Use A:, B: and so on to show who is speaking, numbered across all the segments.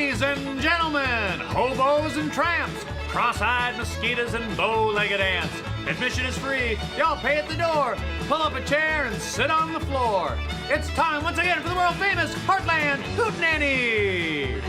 A: Ladies and gentlemen, hobos and tramps, cross-eyed mosquitoes and bow-legged ants. Admission is free. Y'all pay at the door. Pull up a chair and sit on the floor. It's time once again for the world-famous Hartland Hootenanny.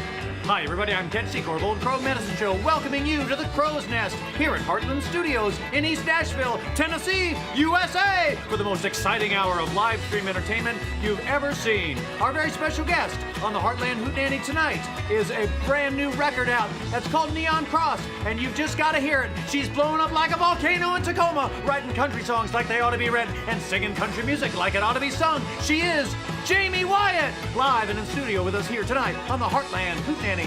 A: Hi, everybody. I'm Ketch, Secor of Old Crow Medicine Show, welcoming you to the Crow's Nest here at Hartland Studios in East Nashville, Tennessee, USA, for the most exciting hour of live stream entertainment you've ever seen. Our very special guest on the Hartland Hootenanny tonight is a brand new record out that's called Neon Cross, and you've just got to hear it. She's blowing up like a volcano in Tacoma, writing country songs like they ought to be read, and singing country music like it ought to be sung. She is Jamie Wyatt, live and in studio with us here tonight on the Hartland Hootenanny.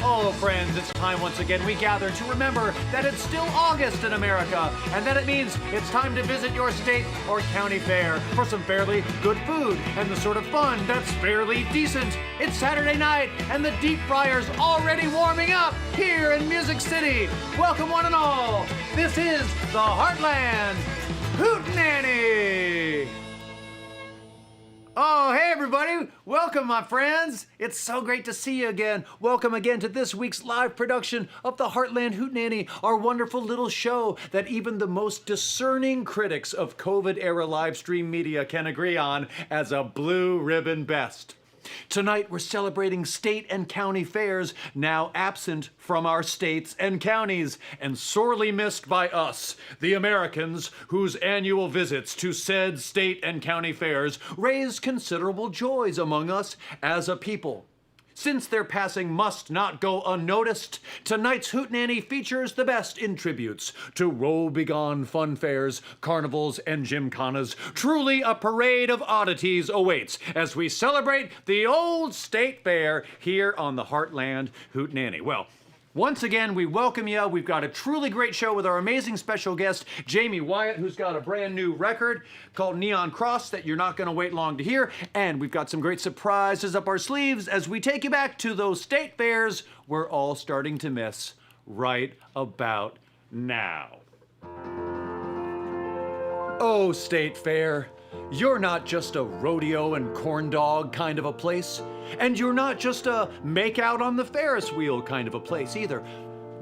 A: Oh, friends, it's time once again we gather to remember that it's still August in America, and that it means it's time to visit your state or county fair for some fairly good food and the sort of fun that's fairly decent. It's Saturday night, and the deep fryer's already warming up here in Music City. Welcome, one and all. This is the Hartland Hootenanny. Oh, hey everybody! Welcome, my friends! It's so great to see you again. Welcome again to this week's live production of the Hartland Hootenanny, our wonderful little show that even the most discerning critics of COVID-era live stream media can agree on as a blue ribbon best. Tonight we're celebrating state and county fairs, now absent from our states and counties, and sorely missed by us, the Americans, whose annual visits to said state and county fairs raise considerable joys among us as a people. Since their passing must not go unnoticed, tonight's Hootenanny features the best in tributes to woe-begone fun fairs, carnivals, and gymkhanas. Truly a parade of oddities awaits as we celebrate the old state fair here on the Hartland Hootenanny. Well, once again, we welcome you. We've got a truly great show with our amazing special guest, Jamie Wyatt, who's got a brand new record called Neon Cross that you're not going to wait long to hear. And we've got some great surprises up our sleeves as we take you back to those state fairs we're all starting to miss right about now. Oh, state fair. You're not just a rodeo and corn dog kind of a place, and you're not just a make-out on the Ferris wheel kind of a place either.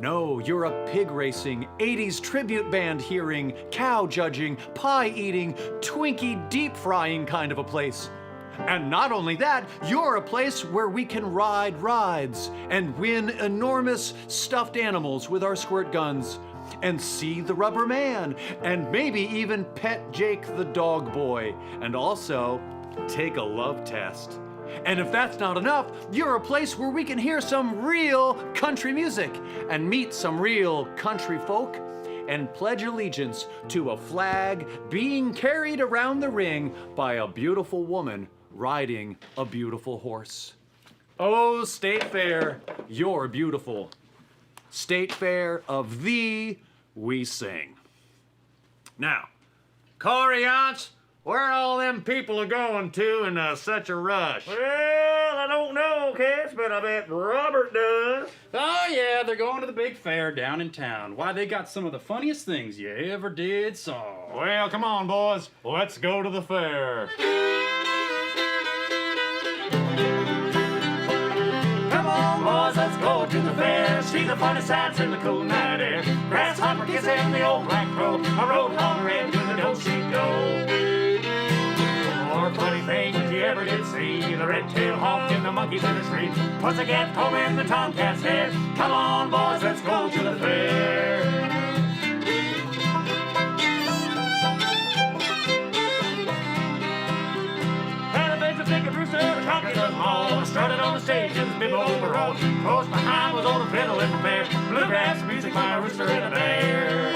A: No, you're a pig racing, 80s tribute band hearing, cow judging, pie eating, Twinkie deep frying kind of a place. And not only that, you're a place where we can ride rides and win enormous stuffed animals with our squirt guns, and see the rubber man, and maybe even pet Jake the dog boy, and also take a love test. And if that's not enough, you're a place where we can hear some real country music and meet some real country folk and pledge allegiance to a flag being carried around the ring by a beautiful woman riding a beautiful horse. Oh, State Fair, you're beautiful. State Fair of thee we sing. Now, Coriance, where all them people are going to in such a rush?
B: Well, I don't know, Ketch, but I bet Robert does.
C: Oh, yeah, they're going to the big fair down in town. Why, they got some of the funniest things you ever did saw.
A: Well, come on, boys. Let's go to the fair.
B: Come on, boys, let's go to the fair. See the funny sights in the cool night air. Grasshopper kissing the old black crow. I rode along red to the don't she go. More funny things you ever did see. The red-tailed hawk and the monkeys in the street. Pussycat comb and the tomcat's hair. Come on, boys, let's go to the fair. Started on the stage in the bib overall. Close behind was old fiddle and bear. Bluegrass music by a rooster and a bear.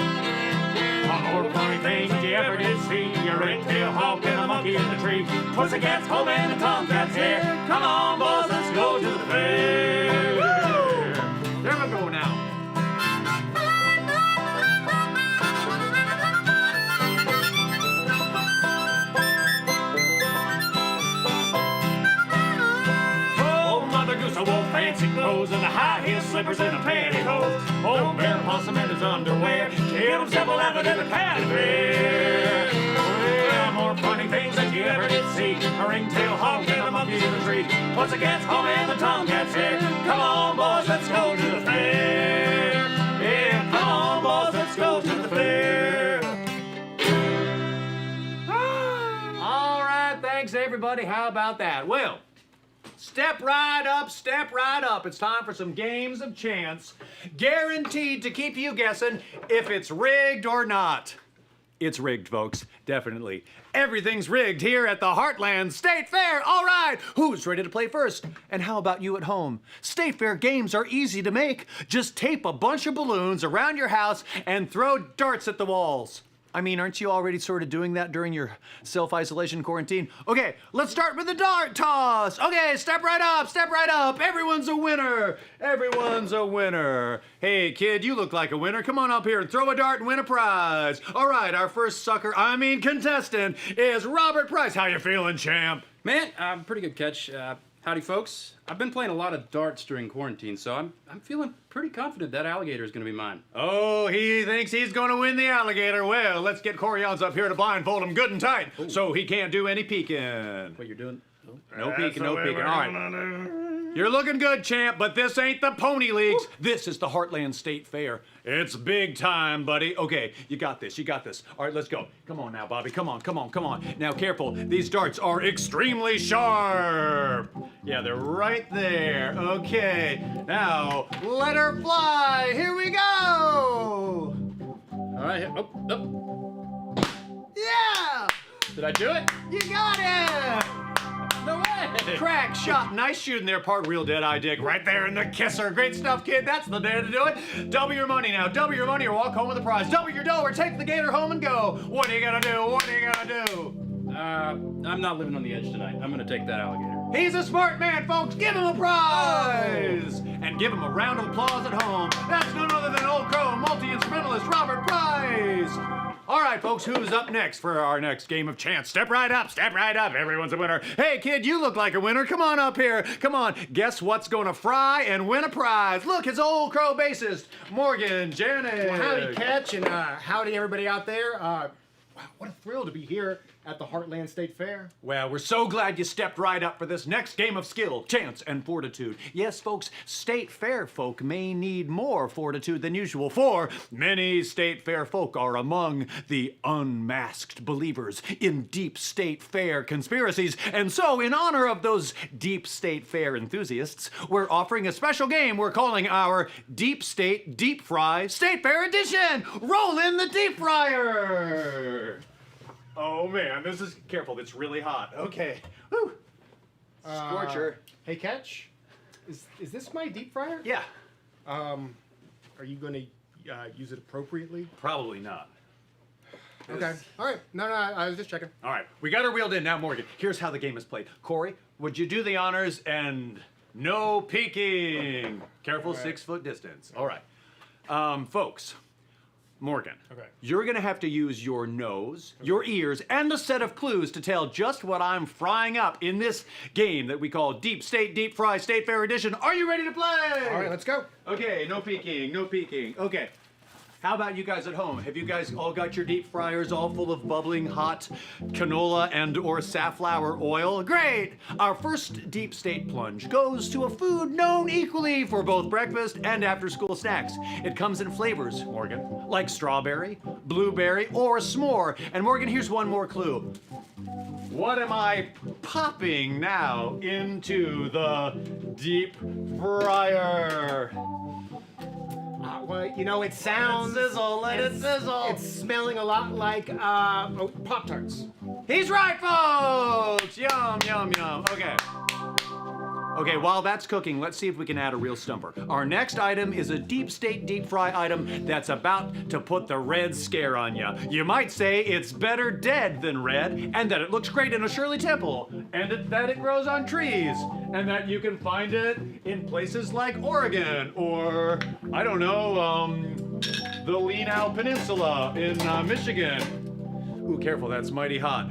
B: All the funny things you ever did see. A red-tailed hawk and a monkey in the tree. Pussycat's home and the tomcat's hair. Come on, boys, let's go to the fair. Woo! There we go now. Fancy clothes and the high heel slippers and the pantyhose. Old Bear Possum and his underwear. Killed himself laughing at the county fair. Well, more funny things that you ever did see. A ring-tailed hawk and a monkey in the tree. Pussycat's home and the tomcat's hair. come on, boys, let's go to the fair. Yeah, come on, boys, let's go to the fair.
A: All right, thanks everybody. How about that? Well, step right up, step right up. It's time for some games of chance, guaranteed to keep you guessing if it's rigged or not. It's rigged, folks, definitely. Everything's rigged here at the Hartland State Fair. All right, who's ready to play first? And how about you at home? State Fair games are easy to make. Just tape a bunch of balloons around your house and throw darts at the walls. I mean, aren't you already sort of doing that during your self-isolation quarantine? Okay, let's start with the dart toss. Okay, step right up, step right up. Everyone's a winner. Everyone's a winner. Hey, kid, you look like a winner. Come on up here and throw a dart and win a prize. All right, our first contestant is Robert Price. How you feeling, champ?
C: Man, pretty good catch. Howdy, folks. I've been playing a lot of darts during quarantine, so I'm feeling pretty confident that alligator is going to be mine.
A: Oh, he thinks he's going to win the alligator. Well, let's get Corians up here to blindfold him good and tight so he can't do any peeking.
C: What you're doing? Oh.
A: No peeking, no peeking. All right. You're looking good, champ, but this ain't the Pony Leagues. This is the Hartland State Fair. It's big time, buddy. Okay, you got this, you got this. All right, let's go. Come on now, Bobby. Come on, come on, come on. Now, careful. These darts are extremely sharp. Yeah, they're right there. Okay, now, let her fly. Here we go.
C: All right. Oh.
A: Yeah!
C: Did I do it?
A: You got it!
C: No way!
A: Crack shot. Nice shooting there, part real dead eye dig. Right there in the kisser. Great stuff, kid. That's the day to do it. Double your money now. Double your money or walk home with a prize. Double your dough or take the gator home and go. What are you gonna do? What are you gonna do?
C: I'm not living on the edge tonight. I'm gonna take that alligator.
A: He's a smart man, folks. Give him a prize! And give him a round of applause at home. That's none other than Old Crow multi-instrumentalist Robert Price. All right, folks, who's up next for our next game of chance? Step right up, step right up. Everyone's a winner. Hey, kid, you look like a winner. Come on up here. Come on. Guess what's going to fry and win a prize? Look, it's Old Crow bassist, Morgan Janet.
D: Well, howdy, Ketch, and howdy, everybody out there. Wow, what a thrill to be here at the Hartland State Fair.
A: Well, we're so glad you stepped right up for this next game of skill, chance, and fortitude. Yes, folks, State Fair folk may need more fortitude than usual, for many State Fair folk are among the unmasked believers in deep State Fair conspiracies. And so, in honor of those deep State Fair enthusiasts, we're offering a special game we're calling our Deep State Deep Fry State Fair Edition. Roll in the deep fryer. Oh man, this is, careful, it's really hot. Okay. Woo. Scorcher.
D: Hey, Ketch, is this my deep fryer?
A: Yeah.
D: Are you going to use it appropriately?
A: Probably not.
D: Okay. All right. No, I was just checking.
A: All right, we got her wheeled in now, Morgan. Here's how the game is played. Corey, would you do the honors and no peeking? Careful, 6 foot distance. All right. Folks, Morgan,
D: Okay.
A: You're gonna have to use your nose, your ears, and a set of clues to tell just what I'm frying up in this game that we call Deep State Deep Fry State Fair Edition. Are you ready to play?
D: All right, let's go.
A: Okay, no peeking, no peeking. Okay. How about you guys at home? Have you guys all got your deep fryers all full of bubbling hot canola and or safflower oil? Great! Our first deep state plunge goes to a food known equally for both breakfast and after school snacks. It comes in flavors, Morgan, like strawberry, blueberry, or s'more. And Morgan, here's one more clue. What am I popping now into the deep fryer?
D: Well, you know, it sounds...
A: Let it sizzle.
D: It's smelling a lot like Pop-Tarts.
A: He's right, folks! Yum, yum, yum. Okay. Okay, while that's cooking, let's see if we can add a real stumper. Our next item is a deep state deep fry item that's about to put the red scare on you. You might say it's better dead than red, and that it looks great in a Shirley Temple, and that it grows on trees, and that you can find it in places like Oregon, or, I don't know, the Lenau Peninsula in Michigan. Ooh, careful, that's mighty hot.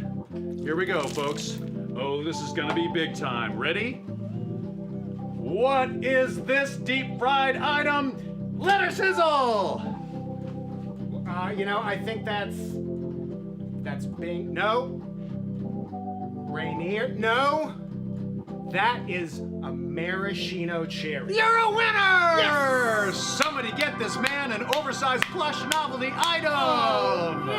A: Here we go, folks. Oh, this is gonna be big time. Ready? What is this deep fried item? Let her sizzle!
D: You know, I think that's Bing. No. Rainier. No. That is a maraschino cherry.
A: You're a winner!
D: Yes!
A: Somebody get this man an oversized plush novelty item!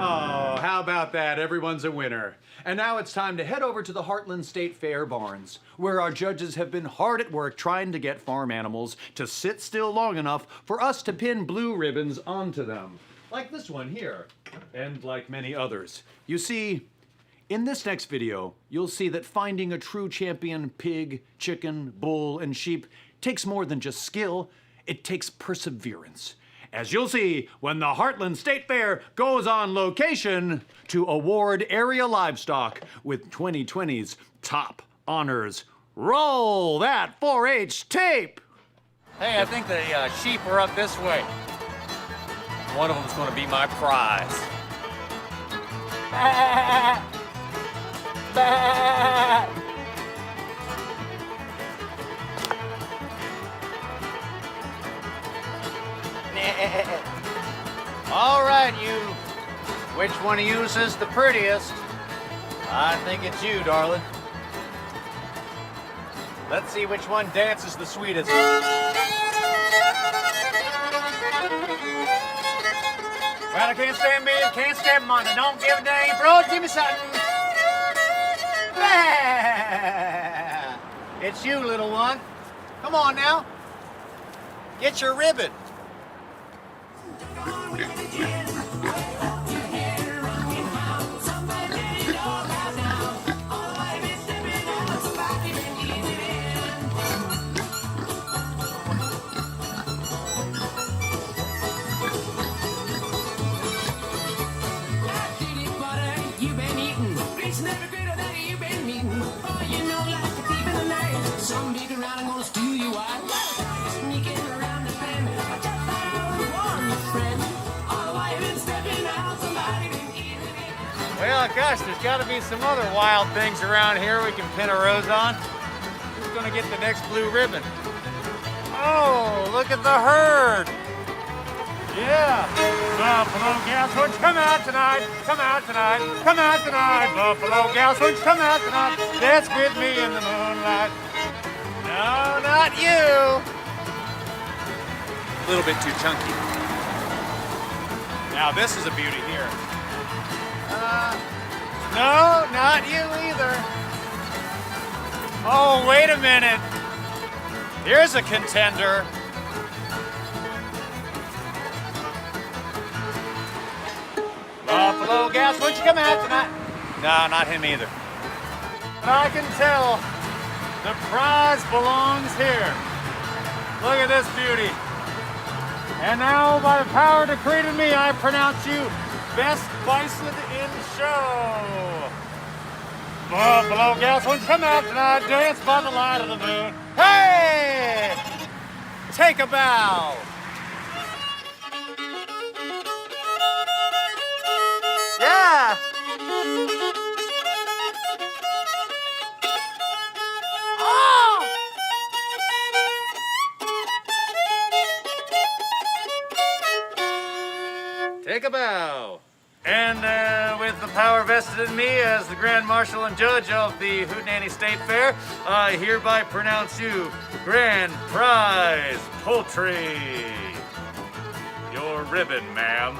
A: Oh, how about that? Everyone's a winner. And now it's time to head over to the Hartland State Fair barns, where our judges have been hard at work trying to get farm animals to sit still long enough for us to pin blue ribbons onto them. Like this one here, and like many others. You see, in this next video, you'll see that finding a true champion pig, chicken, bull, and sheep takes more than just skill, it takes perseverance. As you'll see when the Hartland State Fair goes on location to award area livestock with 2020's top honors. Roll that 4-H tape!
E: Hey, I think the sheep are up this way. One of them's going to be my prize. All right, you. Which one of you is the prettiest? I think it's you, darling. Let's see which one dances the sweetest. Well, I can't stand me, can't stand money, don't give a dang, bro, give me something. It's you, little one. Come on now. Get your ribbon. Well, gosh, there's got to be some other wild things around here we can pin a rose on. Who's going to get the next blue ribbon? Oh, look at the herd. Yeah. Buffalo gals, won't you come out tonight? Come out tonight. Come out tonight. Buffalo gals, won't you come out tonight? Dance with me in the moonlight. No, not you. A little bit too chunky. Now this is a beauty here. No, not you either. Oh, wait a minute. Here's a contender. Buffalo gals, won't you come out tonight? No, not him either. I can tell the prize belongs here. Look at this beauty. And now, by the power decreed in me, I pronounce you best bison in show. Buffalo gals, won't you come out tonight? Dance by the light of the moon. Hey! Take a bow. Yeah! Oh! Take a bow. And with the power vested in me as the Grand Marshal and Judge of the Hootenanny State Fair, I hereby pronounce you Grand Prize Poultry. Your ribbon, ma'am.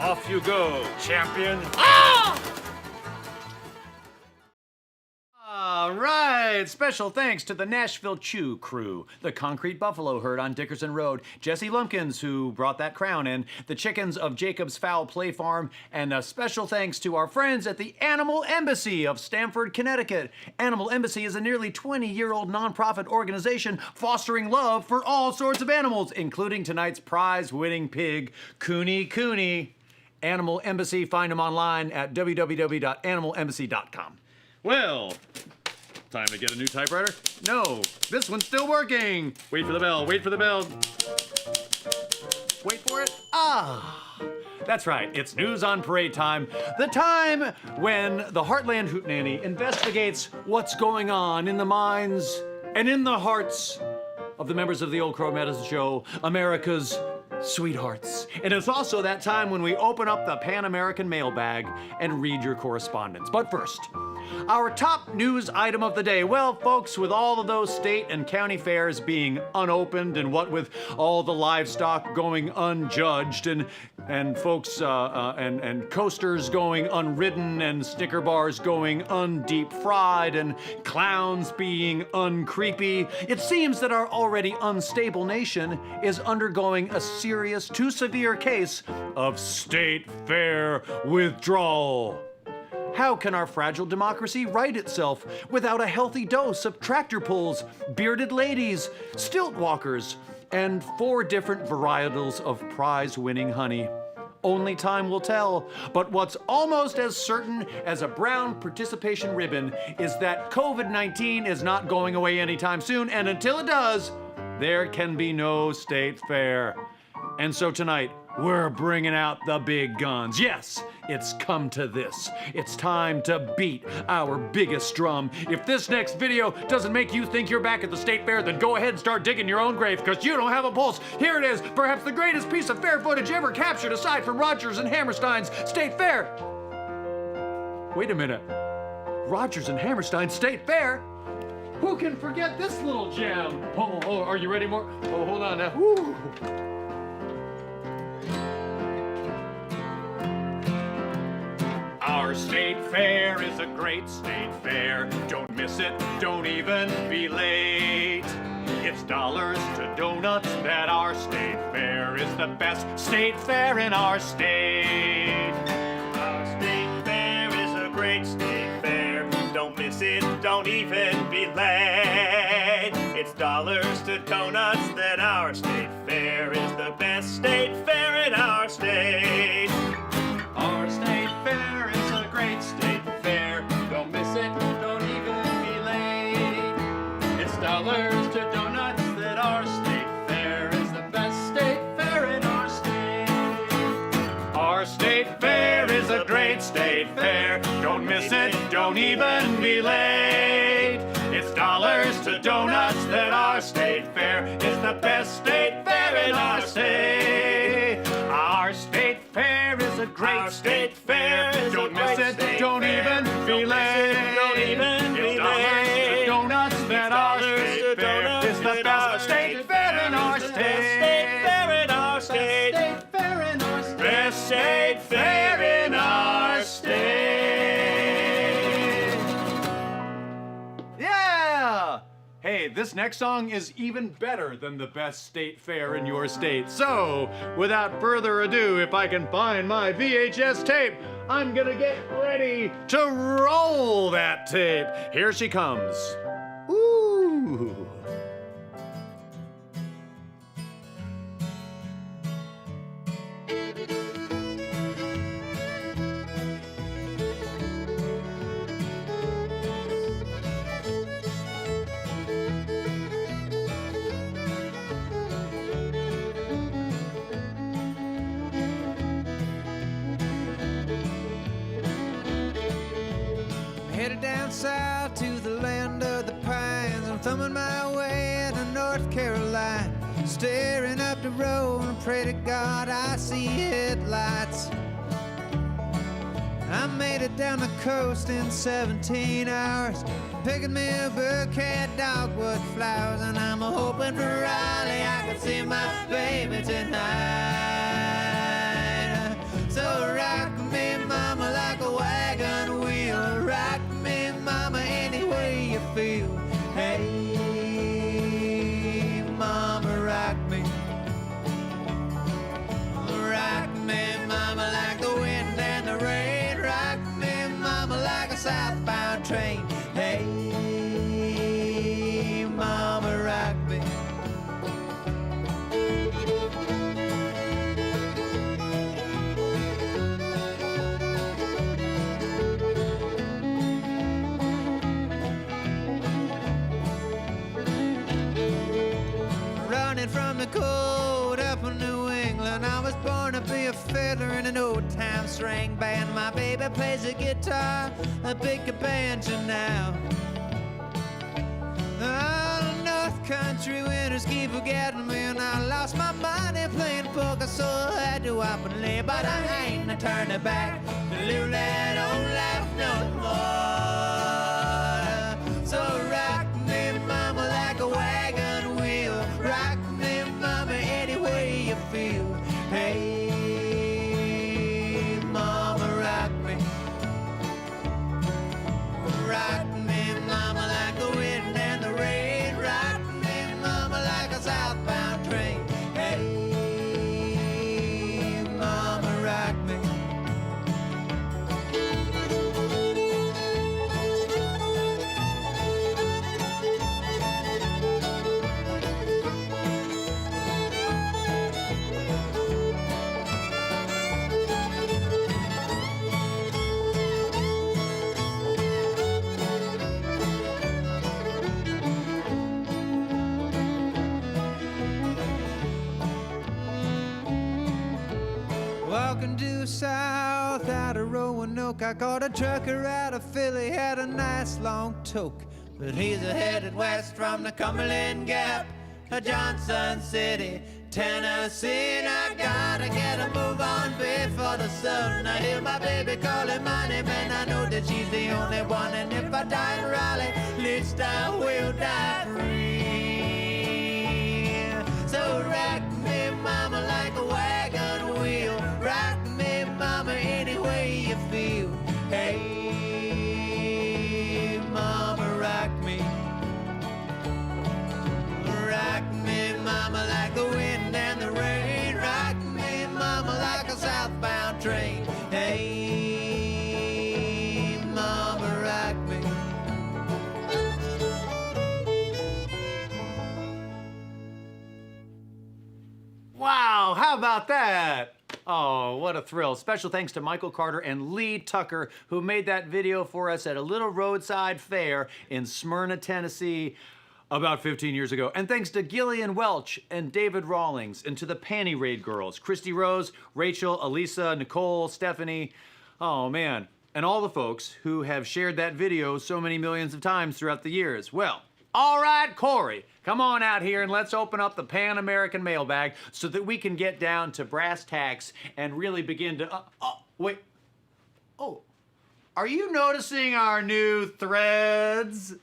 E: Off you go, champion. Ah!
A: All right, special thanks to the Nashville Chew crew, the Concrete Buffalo herd on Dickerson Road, Jesse Lumpkins, who brought that crown in, the chickens of Jacob's Fowl Play Farm, and a special thanks to our friends at the Animal Embassy of Stamford, Connecticut. Animal Embassy is a nearly 20-year-old nonprofit organization fostering love for all sorts of animals, including tonight's prize-winning pig, Cooney Cooney. Animal Embassy, find them online at www.animalembassy.com. Well, time to get a new typewriter? No, this one's still working. Wait for the bell, wait for the bell. Wait for it. Ah, that's right, it's News on Parade time. The time when the Hartland Hootenanny investigates what's going on in the minds and in the hearts of the members of the Old Crow Medicine Show, America's sweethearts. And it's also that time when we open up the Pan American mailbag and read your correspondence. But first, Our top news item of the day. Well, folks, with all of those state and county fairs being unopened, and what with all the livestock going unjudged, and folks and coasters going unridden, and sticker bars going undeep fried, and clowns being uncreepy, it seems that our already unstable nation is undergoing a serious, too severe case of state fair withdrawal. How can our fragile democracy right itself without a healthy dose of tractor pulls, bearded ladies, stilt walkers, and 4 different varietals of prize-winning honey? Only time will tell, but what's almost as certain as a brown participation ribbon is that COVID-19 is not going away anytime soon, and until it does, there can be no state fair. And so tonight, we're bringing out the big guns. Yes, it's come to this. It's time to beat our biggest drum. If this next video doesn't make you think you're back at the state fair, then go ahead and start digging your own grave, because you don't have a pulse. Here it is, perhaps the greatest piece of fair footage ever captured aside from Rodgers and Hammerstein's State Fair. Wait a minute. Rodgers and Hammerstein's State Fair? Who can forget this little gem? Oh, are you ready more? Oh, hold on now. Woo. Our state fair is a great state fair. Don't miss it, don't even be late. It's dollars to donuts that our state fair is the best state fair in our state.
B: Our state fair is a great state fair. Don't miss it, don't even be late. It's dollars to donuts that our state fair is the best state fair in our state.
C: Our state fair is a great state fair. Don't miss it, don't even be late. It's dollars to donuts that our state fair is the best state fair in our state.
A: Our state fair is a great state fair. Don't miss it, don't even be late. It's dollars to donuts that our state fair is the best state fair in our state. Our state fair is a great state fair. Don't miss it, don't even be late. It's dollars to donuts that our state fair is the best state fair in our state. Best state fair in our state. Yeah! Hey, this next song is even better than the best state fair in your state. So, without further ado, if I can find my VHS tape, I'm gonna get ready to roll that tape. Here she comes. Ooh.
F: Headed down south to the land of the pines. I'm thumbing my way to North Carolina, staring up the road and pray to God I see headlights. I made it down the coast in 17 hours, picking me a bouquet of dogwood flowers, and I'm hoping for Raleigh I can see my baby tonight. So rock me, mama, like a wagon wheel. Rock me, mama, any way you feel. Hey, mama, rock me. Rock me, mama, like the wind and the rain. Rock me, mama, like a southbound train. Hey, mama, rock me. Running from the cold up in New England, I was born to be a fiddler in an old-time string band. My baby plays the guitar, I pick a banjo now. Oh, North Country winters keep forgetting me, and I lost my money playing poker, so I had to up and lay. But I ain't turning back to live that old life no more. milk. I caught a trucker out of Philly, had a nice long toke. But he's headed west from the Cumberland Gap to Johnson City, Tennessee. And I gotta get a move on before the sun. I hear my baby calling my name, and I know that she's the only one. And if I die in Raleigh, at least I will die free. So rock me, mama, like a wagon wheel. Rock me, mama, any way you feel. Hey, mama, rock me. Rock me, mama, like the wind and the rain. Rock me, mama, like a southbound train. Hey, mama, rock me.
A: Wow, how about that? Oh, what a thrill. Special thanks to Michael Carter and Lee Tucker, who made that video for us at a little roadside fair in Smyrna, Tennessee, about 15 years ago. And thanks to Gillian Welch and David Rawlings, and to the Panty Raid girls, Christy Rose, Rachel, Elisa, Nicole, Stephanie. Oh, man. And all the folks who have shared that video so many millions of times throughout the years. Well, all right, Corey, come on out here and let's open up the Pan American mailbag so that we can get down to brass tacks and really begin to... wait. Oh, are you noticing our new threads?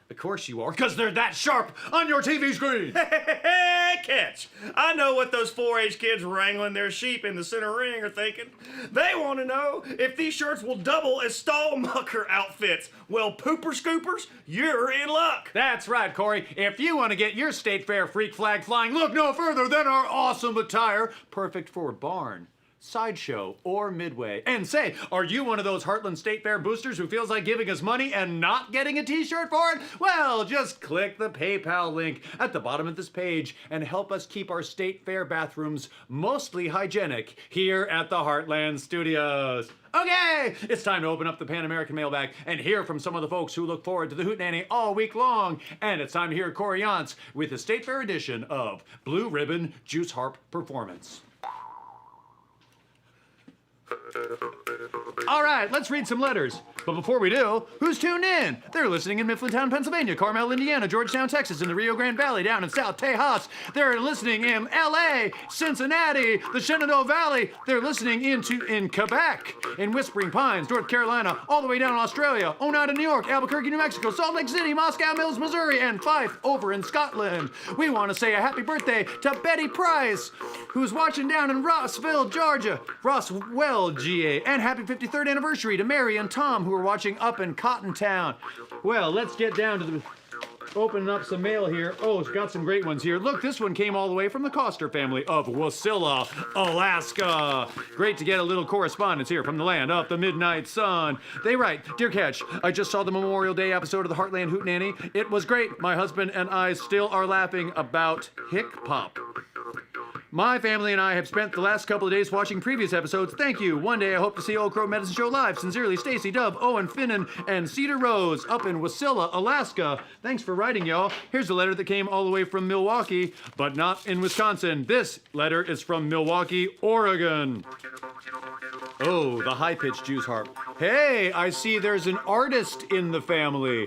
A: Of course you are, because they're that sharp on your TV screen.
B: Hey, Ketch, I know what those 4-H kids wrangling their sheep in the center ring are thinking. They want to know if these shirts will double as stall mucker outfits. Well, pooper scoopers, you're in luck.
A: That's right, Corey. If you want to get your state fair freak flag flying, look no further than our awesome attire, perfect for barn, sideshow, or midway. And say, are you one of those Hartland State Fair boosters who feels like giving us money and not getting a t-shirt for it? Well, just click the PayPal link at the bottom of this page and help us keep our State Fair bathrooms mostly hygienic here at the Heartland Studios. Okay, it's time to open up the Pan American mailbag and hear from some of the folks who look forward to the Hootenanny all week long. And it's time to hear Corey Yance with the State Fair edition of Blue Ribbon Juice Harp Performance. All right, let's read some letters. But before we do, who's tuned in? They're listening in Mifflintown, Pennsylvania, Carmel, Indiana, Georgetown, Texas, in the Rio Grande Valley, down in South Tejas. They're listening in LA, Cincinnati, the Shenandoah Valley. They're listening in Quebec, in Whispering Pines, North Carolina, all the way down in Australia, Oneida, New York, Albuquerque, New Mexico, Salt Lake City, Moscow Mills, Missouri, and Fife over in Scotland. We want to say a happy birthday to Betty Price, who's watching down in Rossville, Georgia. Roswell, GA. And happy 53rd anniversary to Mary and Tom, who are watching up in Cottontown. Well, let's get down to opening up some mail here. Oh, it's got some great ones here. Look, this one came all the way from the Coster family of Wasilla, Alaska. Great to get a little correspondence here from the land of the midnight sun. They write, Dear Ketch, I just saw the Memorial Day episode of the Hartland Hootenanny. It was great. My husband and I still are laughing about hick pop. My family and I have spent the last couple of days watching previous episodes. Thank you. One day I hope to see Old Crow Medicine Show live. Sincerely, Stacy, Dove, Owen, Finnan, and Cedar Rose up in Wasilla, Alaska. Thanks for writing, y'all. Here's a letter that came all the way from Milwaukee, but not in Wisconsin. This letter is from Milwaukee, Oregon. Oh, the high-pitched Jews harp. Hey, I see there's an artist in the family.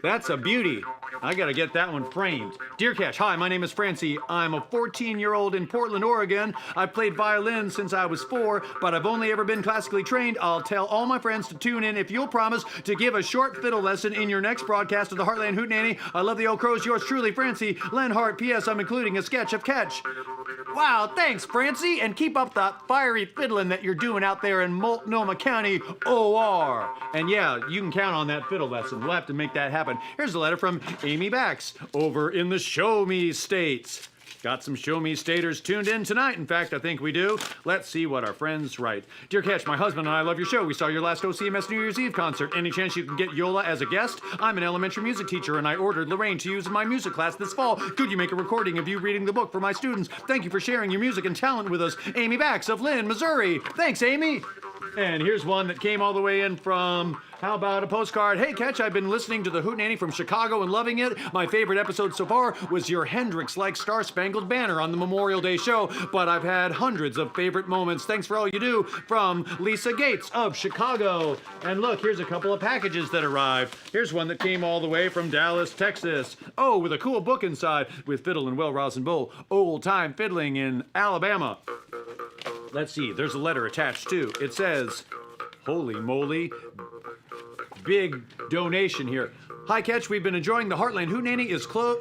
A: That's a beauty. I gotta get that one framed. Dear Ketch, hi, my name is Francie. I'm a 14-year-old in Portland, Oregon. I've played violin since I was 4, but I've only ever been classically trained. I'll tell all my friends to tune in if you'll promise to give a short fiddle lesson in your next broadcast of the Hartland Hootenanny. I love the Old Crows. Yours truly, Francie. Len Hart. P.S. I'm including a sketch of Ketch. Wow, thanks, Francie, and keep up that fiery fiddling that you're doing out there in Multnomah County, OR. And yeah, you can count on that fiddle lesson. We'll have to make that happen. Here's a letter from Amy Bax over in the Show Me States. Got some Show Me Staters tuned in tonight. In fact, I think we do. Let's see what our friends write. Dear Ketch, my husband and I love your show. We saw your last OCMS New Year's Eve concert. Any chance you can get Yola as a guest? I'm an elementary music teacher, and I ordered Lorraine to use in my music class this fall. Could you make a recording of you reading the book for my students? Thank you for sharing your music and talent with us. Amy Bax of Lynn, Missouri. Thanks, Amy. And here's one that came all the way in from, how about a postcard? Hey, Ketch, I've been listening to the Hootenanny from Chicago and loving it. My favorite episode so far was your Hendrix-like Star-Spangled Banner on the Memorial Day show, but I've had hundreds of favorite moments. Thanks for all you do, from Lisa Gates of Chicago. And look, here's a couple of packages that arrived. Here's one that came all the way from Dallas, Texas. Oh, with a cool book inside with Fiddle and Will Rosin Bowl, Old Time Fiddling in Alabama. Let's see, there's a letter attached too. It says, holy moly, big donation here. Hi, Ketch, we've been enjoying the Hartland Hootenanny.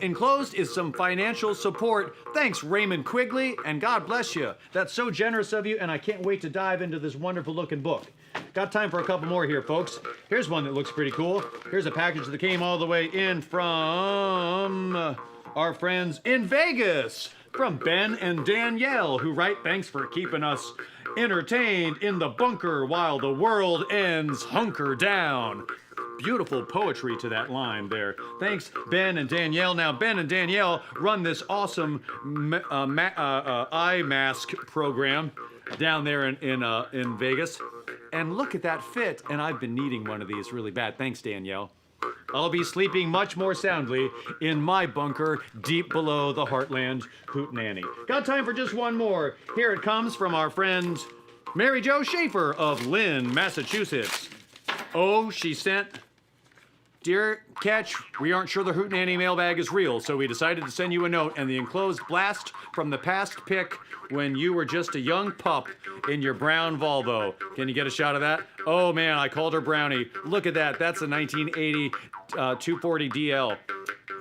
A: Enclosed is some financial support. Thanks, Raymond Quigley, and God bless you. That's so generous of you, and I can't wait to dive into this wonderful looking book. Got time for a couple more here, folks. Here's one that looks pretty cool. Here's a package that came all the way in from our friends in Vegas. From Ben and Danielle, who write, thanks for keeping us entertained in the bunker while the world ends. Hunker down. Beautiful poetry to that line there. Thanks, Ben and Danielle. Now, Ben and Danielle run this awesome eye mask program down there in Vegas. And look at that fit. And I've been needing one of these really bad. Thanks, Danielle. I'll be sleeping much more soundly in my bunker deep below the Hartland Hootenanny. Got time for just one more. Here it comes from our friend Mary Jo Schaefer of Lynn, Massachusetts. Oh, she sent, dear Ketch, we aren't sure the Hootenanny mailbag is real, so we decided to send you a note and the enclosed blast from the past pic when you were just a young pup in your brown Volvo. Can you get a shot of that? Oh man, I called her Brownie. Look at that. That's a 1980 240 DL.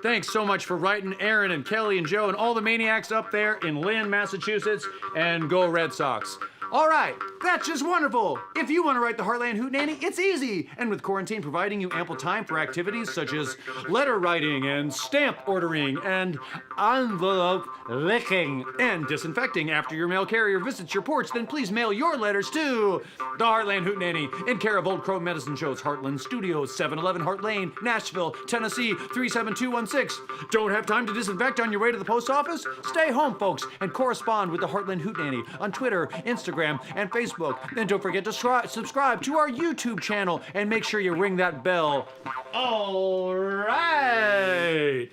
A: Thanks so much for writing, Aaron and Kelly and Joe and all the maniacs up there in Lynn, Massachusetts, and go Red Sox. All right, that's just wonderful. If you want to write the Hartland Hootenanny, it's easy. And with quarantine providing you ample time for activities such as letter writing and stamp ordering and envelope licking and disinfecting after your mail carrier visits your porch, then please mail your letters to the Hartland Hootenanny in care of Old Crow Medicine Show's Heartland Studios, 711 Hart Lane, Nashville, Tennessee, 37216. Don't have time to disinfect on your way to the post office? Stay home, folks, and correspond with the Hartland Hootenanny on Twitter, Instagram, and Facebook. And don't forget to subscribe to our YouTube channel and make sure you ring that bell. All right.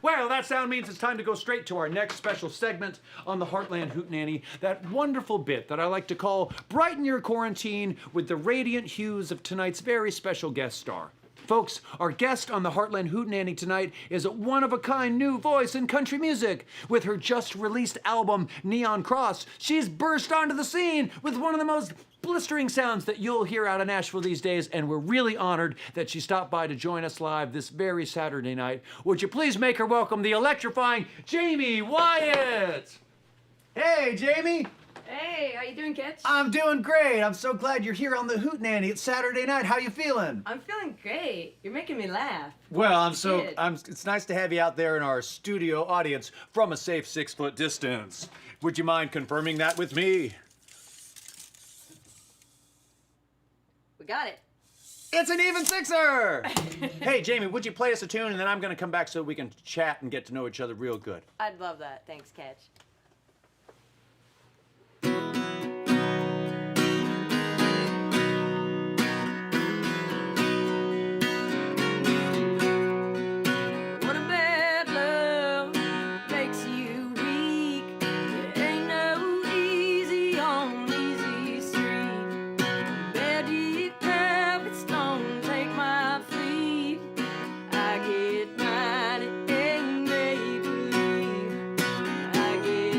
A: Well, that sound means it's time to go straight to our next special segment on the Hartland Hootenanny, that wonderful bit that I like to call Brighten Your Quarantine with the radiant hues of tonight's very special guest star. Folks, our guest on the Hartland Hootenanny tonight is a one-of-a-kind new voice in country music. With her just-released album, Neon Cross, she's burst onto the scene with one of the most blistering sounds that you'll hear out of Nashville these days, and we're really honored that she stopped by to join us live this very Saturday night. Would you please make her welcome the electrifying Jamie Wyatt? Hey, Jamie.
G: Hey, how you doing, Ketch?
A: I'm doing great. I'm so glad you're here on the Hootenanny. It's Saturday night. How you feeling?
G: I'm feeling great. You're making me laugh.
A: Well,
G: Good.
A: it's nice to have you out there in our studio audience from a safe 6-foot distance. Would you mind confirming that with me?
G: We got it.
A: It's an even sixer! Hey, Jamie, would you play us a tune, and then I'm going to come back so we can chat and get to know each other real good.
G: I'd love that. Thanks, Ketch. What a bad love makes you weak. There ain't no easy on easy street. Bad deep habits don't take my feet. I get mighty and make believe. I get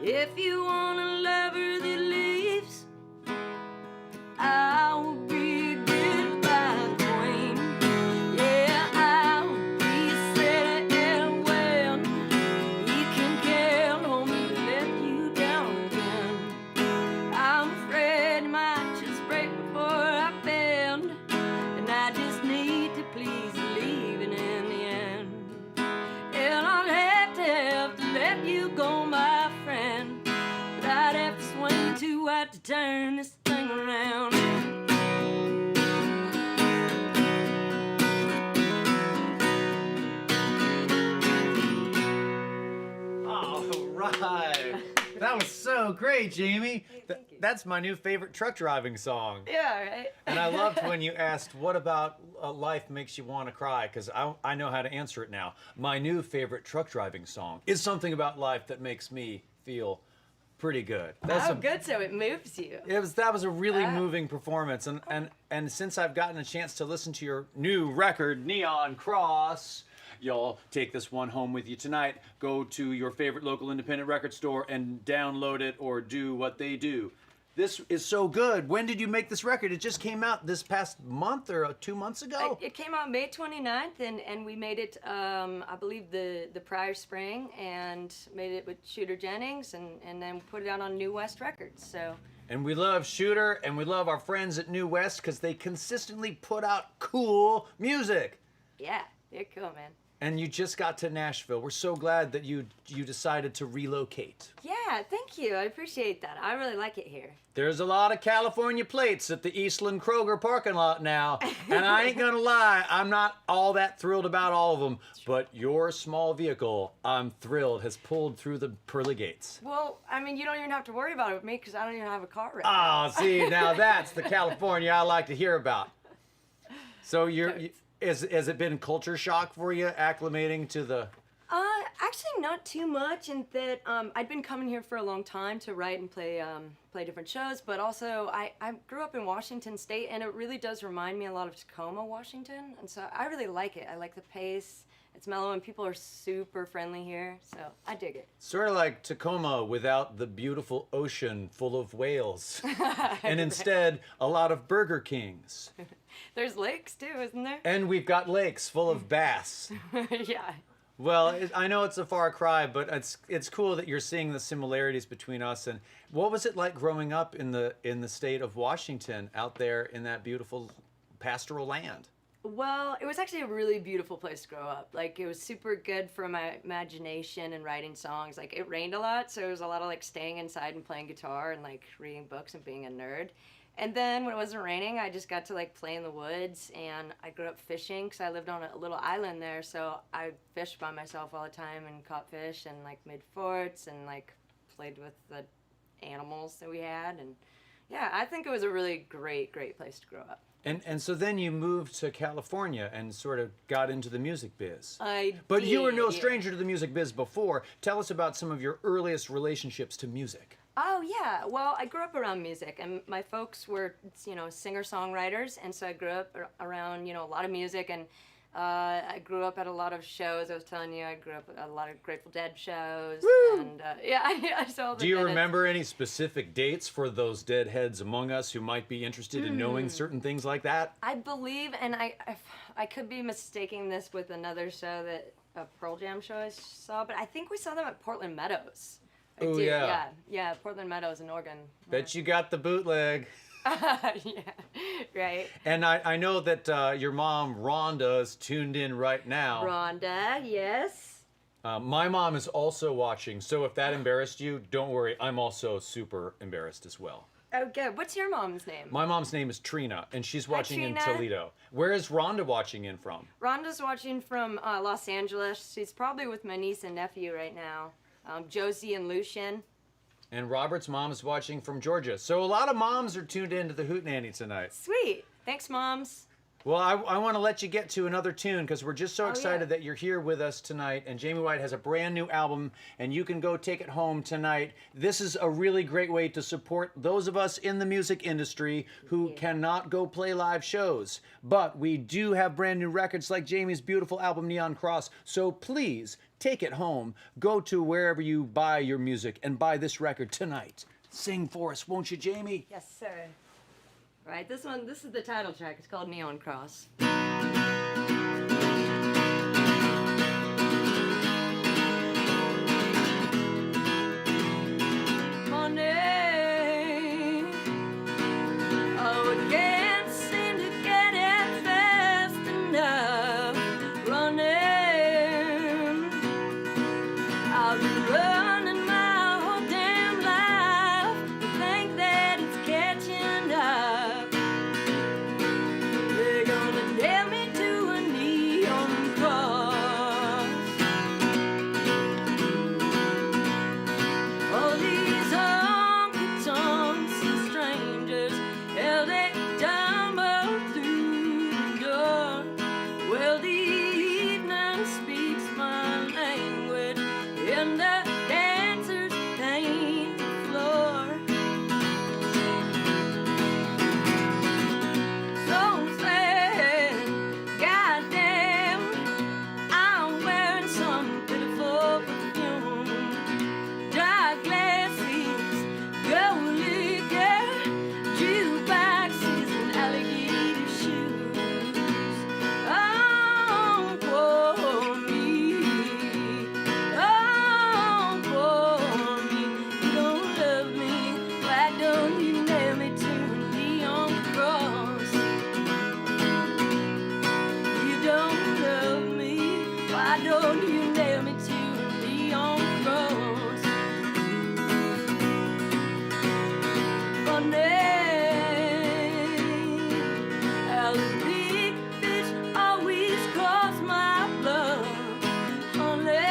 G: If you want a lover that leaves, I will be goodbye queen. Yeah, I will be steady and well. You can count on me to let you down again. I'm afraid I might just break before I bend, and I just need to please leaving in the end. And I'll have to let you go, my friend. But I'd have to swing too hard to turn this thing around.
A: All right. That was so great, Jamie.
G: thank you.
A: That's my new favorite truck driving song.
G: Yeah, right.
A: And I loved when you asked, what about life makes you want to cry? Because I know how to answer it now. My new favorite truck driving song is something about life that makes me feel pretty good.
G: Oh, good. So it moves you.
A: That was a really moving performance. And since I've gotten a chance to listen to your new record, Neon Cross, you'll take this one home with you tonight. Go to your favorite local independent record store and download it or do what they do. This is so good. When did you make this record? It just came out this past month or 2 months ago?
G: It came out May 29th, and we made it, I believe, the prior spring, and made it with Shooter Jennings, and then put it out on New West Records. So.
A: And we love Shooter, and we love our friends at New West because they consistently put out cool music.
G: Yeah, they're cool, man.
A: And you just got to Nashville. We're so glad that you decided to relocate.
G: Yeah, thank you. I appreciate that. I really like it here.
A: There's a lot of California plates at the Eastland Kroger parking lot now. And I ain't gonna lie, I'm not all that thrilled about all of them. But your small vehicle, I'm thrilled, has pulled through the pearly gates.
G: Well, I mean, you don't even have to worry about it with me because I don't even have a car right
A: Oh,
G: now.
A: see, now that's the California I like to hear about. So has it been culture shock for you, acclimating to the...
G: Actually, not too much. In that I'd been coming here for a long time to write and play different shows, but also I grew up in Washington State, and it really does remind me a lot of Tacoma, Washington, and so I really like it. I like the pace. It's mellow, and people are super friendly here, so I dig it.
A: Sort of like Tacoma without the beautiful ocean full of whales. And instead, a lot of Burger Kings.
G: There's lakes too, isn't there?
A: And we've got lakes full of bass.
G: Yeah.
A: Well, I know it's a far cry, but it's cool that you're seeing the similarities between us. And what was it like growing up in the state of Washington, out there in that beautiful pastoral land?
G: Well, it was actually a really beautiful place to grow up. Like, it was super good for my imagination and writing songs. Like, it rained a lot, so it was a lot of, like, staying inside and playing guitar and, like, reading books and being a nerd. And then when it wasn't raining, I just got to, like, play in the woods, and I grew up fishing because I lived on a little island there, so I fished by myself all the time and caught fish and, like, made forts and, like, played with the animals that we had. And, yeah, I think it was a really great, great place to grow up.
A: And so then you moved to California and sort of got into the music biz. But
G: did,
A: you were no
G: yeah.
A: stranger to the music biz before. Tell us about some of your earliest relationships to music.
G: Oh, yeah. Well, I grew up around music, and my folks were, singer-songwriters, and so I grew up around, a lot of music, and I grew up at a lot of shows. I was telling you, I grew up at a lot of Grateful Dead shows. Woo! And, I saw the
A: Do you
G: Deadheads.
A: remember any specific dates for those deadheads among us who might be interested in knowing certain things like that?
G: I believe, and I could be mistaking this with another show that, a Pearl Jam show I saw, but I think we saw them at Portland Meadows.
A: Oh, yeah.
G: Yeah, Portland Meadows in Oregon.
A: Bet you got the bootleg.
G: Yeah, right.
A: And I know that your mom, Rhonda, is tuned in right now.
G: Rhonda, yes.
A: My mom is also watching, so if that embarrassed you, don't worry. I'm also super embarrassed as well.
G: Oh, good. What's your mom's name?
A: My mom's name is Trina, and she's watching in
G: Trina.
A: Toledo. Where is Rhonda watching in from?
G: Rhonda's watching from Los Angeles. She's probably with my niece and nephew right now, Josie and Lucian.
A: And Robert's mom is watching from Georgia. So a lot of moms are tuned in to the Hootenanny tonight.
G: Sweet. Thanks, moms.
A: Well, I want to let you get to another tune because we're just so excited
G: yeah.
A: that you're here with us tonight. And Jamie Wyatt has a brand new album, and you can go take it home tonight. This is a really great way to support those of us in the music industry who cannot go play live shows. But we do have brand new records like Jamie's beautiful album, Neon Cross. So please take it home. Go to wherever you buy your music and buy this record tonight. Sing for us, won't you, Jamie?
G: Yes, sir. Right, this is the title track. It's called Neon Cross. Monday, oh, I can't seem to get it fast enough. Running, I've been running my whole damn life. To think that it's catching up. They're gonna nail me to a neon cross. All these honky-tonks and strangers, hell, they tumble through the door. Well, the evening speaks my language, and the dancers paint the floor. So sad, goddamn, I'm wearing some pitiful perfume. Dark glasses, gold liquor, jukeboxes, and alligator shoes. Oh, poor me. Oh, poor me. You don't love me. Why don't you nail me to a neon cross? You don't love me. Why don't you nail me to a neon cross? Funny how the big fish always cross my blood. Funny,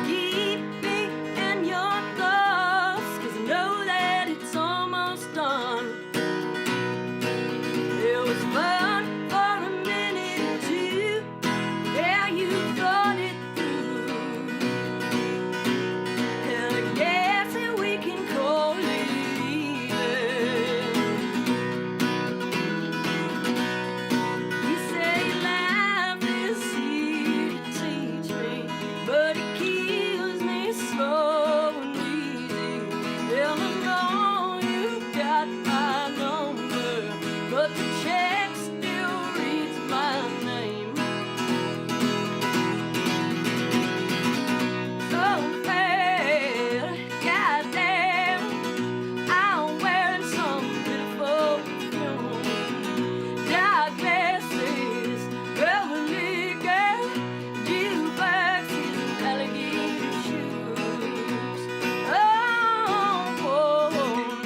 G: keep me in your thoughts, 'cause I know that it's almost done. It was fun for a minute or two. Yeah, you thought it through. And I guess that we can call it even. You say life is here to teach me, but it kills me slow and easy. And I know you got my number, but the check still reads my name. So bad, goddamn, I'm wearing some pitiful perfume. Dark glasses, gold liquor, jukeboxes, and alligator shoes. Oh, poor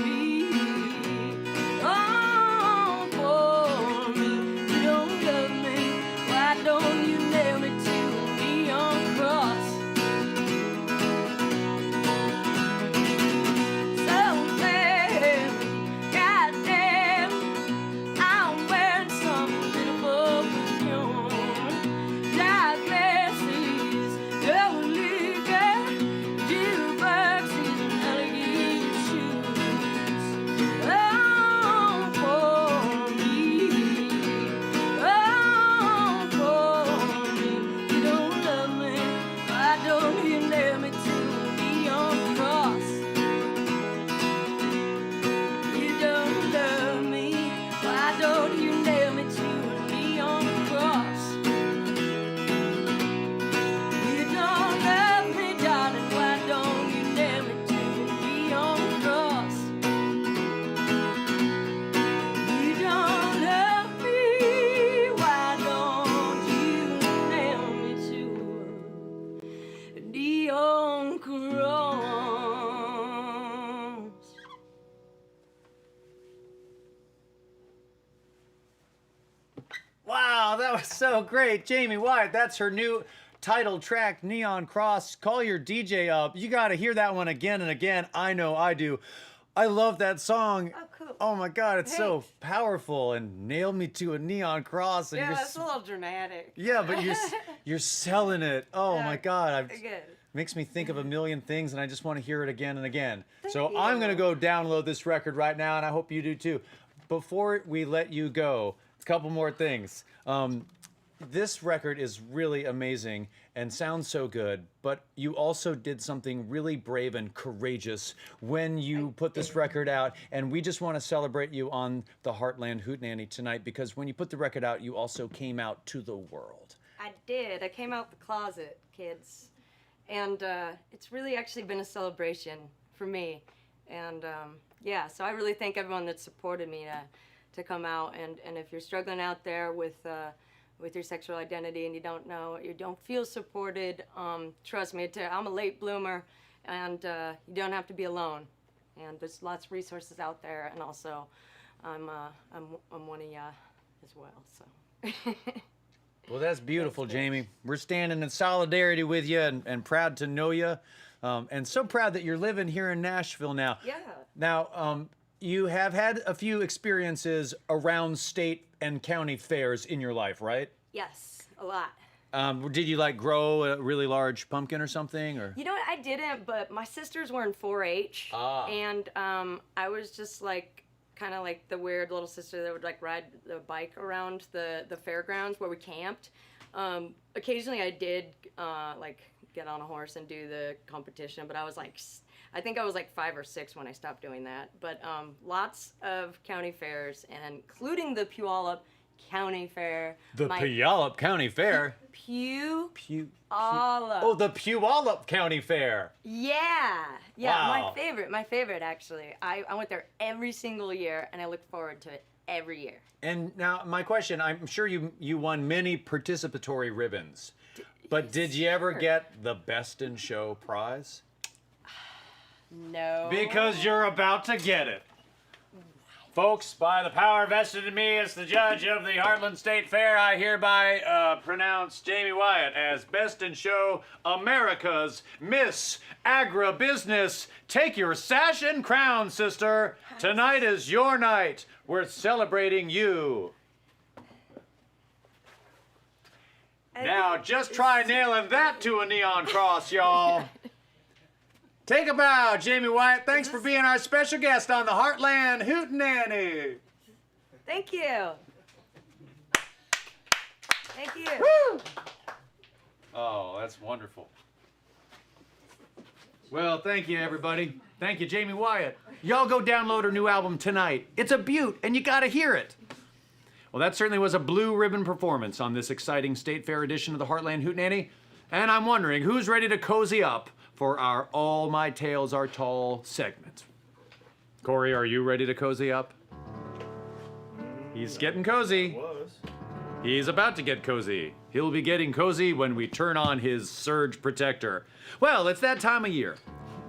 G: me. Oh, poor me. You don't love me. Why don't you nail me to a neon cross? So bad, goddamn, I'm wearing some pitiful perfume. Dark glasses, gold liquor, jukeboxes, and alligator shoes. Oh, poor me. Oh, poor me. You don't love me. Why don't you nail me to a neon cross? You don't love me. Why don't you nail me to a neon cross? You don't love me, darling. Why don't you nail me to a neon cross? You don't love me. Why don't you nail me to a neon cross?
A: Wow, that was so great. Jamie Wyatt, that's her new title track, Neon Cross. Call your DJ up. You got to hear that one again and again. I know I do. I love that song.
G: Oh, cool.
A: Oh my God, it's so
G: Thanks.
A: powerful and nailed me to a neon cross. And
G: Yeah,
A: you're
G: that's a little dramatic.
A: yeah, but you're selling it. Oh my God,
G: Good.
A: makes me think of a million things, and I just want to hear it again and again. So
G: Thank
A: I'm gonna
G: you.
A: go download this record right now, and I hope you do too. Before we let you go, a couple more things. this record is really amazing and sounds so good, but you also did something really brave and courageous when you put this record out, and we just want to celebrate you on the Hartland Hootenanny tonight, because when you put the record out, you also came out to the world.
G: I did. I came out the closet, kids. And it's really actually been a celebration for me. And yeah, so I really thank everyone that supported me to come out. And if you're struggling out there with your sexual identity and you don't know, you don't feel supported, trust me, I'm a late bloomer, and you don't have to be alone. And there's lots of resources out there, and also I'm one of ya as well. So.
A: Well, that's beautiful, Jamie. We're standing in solidarity with you and proud to know you, and so proud that you're living here in Nashville now.
G: Yeah.
A: Now, you have had a few experiences around state and county fairs in your life, right?
G: Yes, a lot.
A: Did you like grow a really large pumpkin or something, or?
G: You know what? I didn't, but my sisters were in 4-H, and I was just like, kind of like the weird little sister that would like ride the bike around the fairgrounds where we camped. Occasionally I did like get on a horse and do the competition, but I think I was like 5 or 6 when I stopped doing that. But lots of county fairs, and including the Puyallup County Fair.
A: The Puyallup County Fair?
G: Puyallup.
A: Oh, the Puyallup County Fair.
G: Yeah,
A: Wow.
G: my favorite actually. I went there every single year, and I look forward to it every year.
A: And now my question, I'm sure you won many participatory ribbons, but did you ever get the Best in Show prize?
G: No.
E: Because you're about to get it. Folks, by the power vested in me as the judge of the Hartland State Fair, I hereby pronounce Jamie Wyatt as Best in Show America's Miss Agribusiness. Take your sash and crown, sister. Tonight is your night. We're celebrating you. Now, just try nailing that to a neon cross, y'all. Take a bow, Jamie Wyatt. Thanks for being our special guest on the Hartland Hootenanny.
G: Thank you. Thank you.
A: Woo! Oh, that's wonderful. Well, thank you, everybody. Thank you, Jamie Wyatt. Y'all go download her new album tonight. It's a beaut, and you gotta hear it. Well, that certainly was a blue ribbon performance on this exciting State Fair edition of the Hartland Hootenanny. And I'm wondering, who's ready to cozy up for our All My Tales Are Tall segment? Corey, are you ready to cozy up? He's getting cozy. He's about to get cozy. He'll be getting cozy when we turn on his surge protector. Well, it's that time of year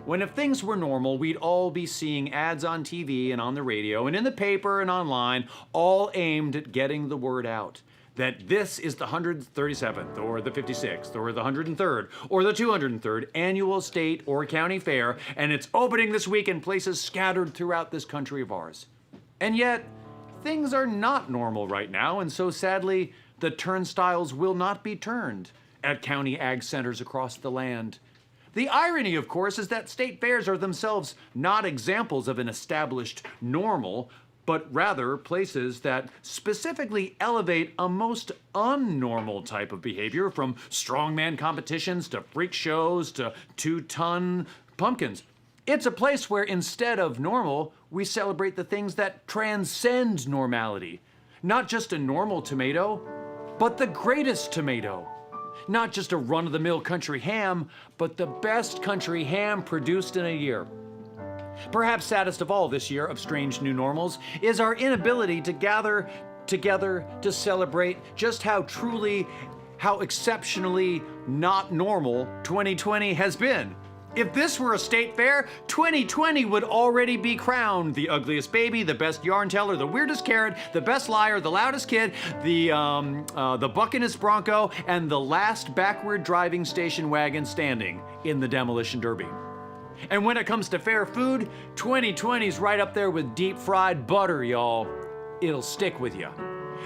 A: when if things were normal, we'd all be seeing ads on TV and on the radio and in the paper and online, all aimed at getting the word out that this is the 137th or the 56th or the 103rd or the 203rd annual state or county fair, and it's opening this week in places scattered throughout this country of ours. And yet, things are not normal right now, and so sadly, the turnstiles will not be turned at county ag centers across the land. The irony, of course, is that state fairs are themselves not examples of an established normal, but rather places that specifically elevate a most unnormal type of behavior, from strongman competitions to freak shows to 2-ton pumpkins. It's a place where instead of normal, we celebrate the things that transcend normality. Not just a normal tomato, but the greatest tomato. Not just a run-of-the-mill country ham, but the best country ham produced in a year. Perhaps saddest of all this year of strange new normals is our inability to gather together to celebrate just how exceptionally not normal 2020 has been. If this were a state fair, 2020 would already be crowned the ugliest baby, the best yarn teller, the weirdest carrot, the best liar, the loudest kid, the buckinest bronco, and the last backward driving station wagon standing in the demolition derby. And when it comes to fair food, 2020's right up there with deep fried butter, y'all. It'll stick with you.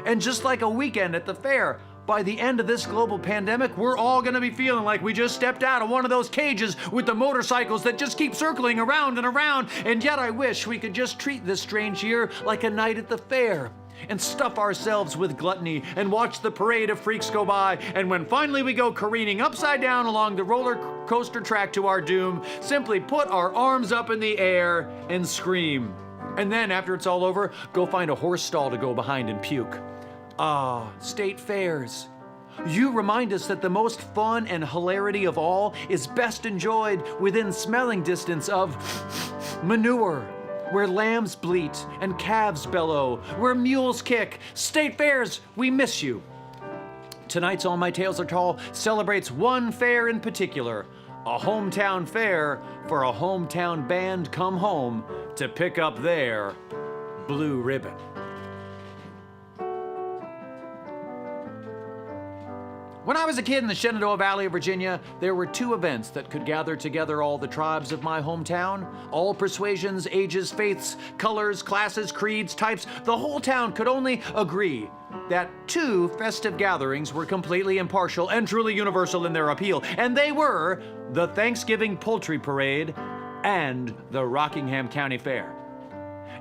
A: And just like a weekend at the fair, by the end of this global pandemic, we're all gonna be feeling like we just stepped out of one of those cages with the motorcycles that just keep circling around and around. And yet I wish we could just treat this strange year like a night at the fair. and stuff ourselves with gluttony and watch the parade of freaks go by. And when finally we go careening upside down along the roller coaster track to our doom, simply put our arms up in the air and scream. And then, after it's all over, go find a horse stall to go behind and puke. Ah, state fairs. You remind us that the most fun and hilarity of all is best enjoyed within smelling distance of manure, where lambs bleat and calves bellow, where mules kick. State fairs, we miss you. Tonight's All My Tales Are Tall celebrates one fair in particular, a hometown fair for a hometown band come home to pick up their blue ribbon. When I was a kid in the Shenandoah Valley of Virginia, there were two events that could gather together all the tribes of my hometown. All persuasions, ages, faiths, colors, classes, creeds, types. The whole town could only agree that two festive gatherings were completely impartial and truly universal in their appeal. And they were the Thanksgiving Poultry Parade and the Rockingham County Fair.